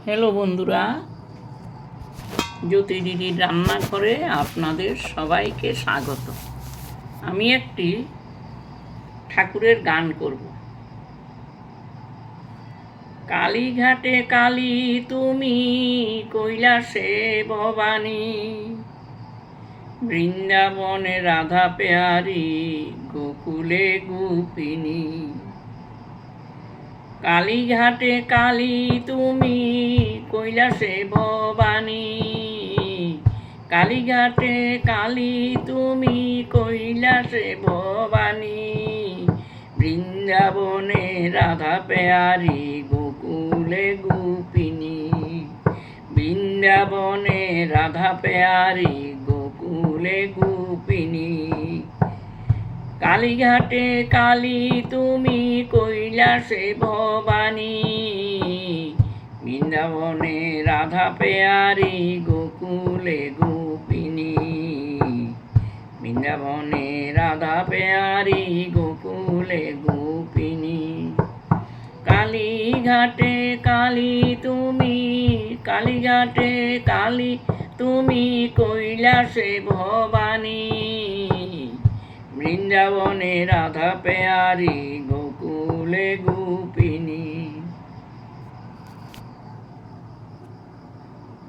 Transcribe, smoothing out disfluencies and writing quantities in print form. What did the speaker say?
Hello বন্ধুরা, জ্যোতি দিদির রান্নাঘরে আপনাদের সবাইকে স্বাগত। আমি একটি ঠাকুরের গান করব। কালীঘাটে কালী তুমি, কৈলাসে ভবানী, বৃন্দাবনে রাধা পেয়ারি, গোকুলে গোপিনী। কালীঘাটে কালী তুমি, কৈলাসে ভবানী, কালীঘাটে কালী তুমি, কৈলাসে ভবানী, বৃন্দাবনে রাধা পেয়ারি, গোকুলে গোপিনী, বৃন্দাবনে রাধা পেয়ারি, গোকুলে গোপিনী। কালীঘাটে কালী তুমি, কৈলাসে ভবানী, বৃন্দাবনে রাধা পেয়ারি, গোকুলে গোপিনী, বৃন্দাবনে রাধা পেয়ারি, গোকুলে গোপিনী। কালীঘাটে কালী তুমি, কালীঘাটে কালী তুমি, কৈলাসে ভবানী, বৃন্দাবনে রাধা পেয়ারি, গোকুলে গোপিনী।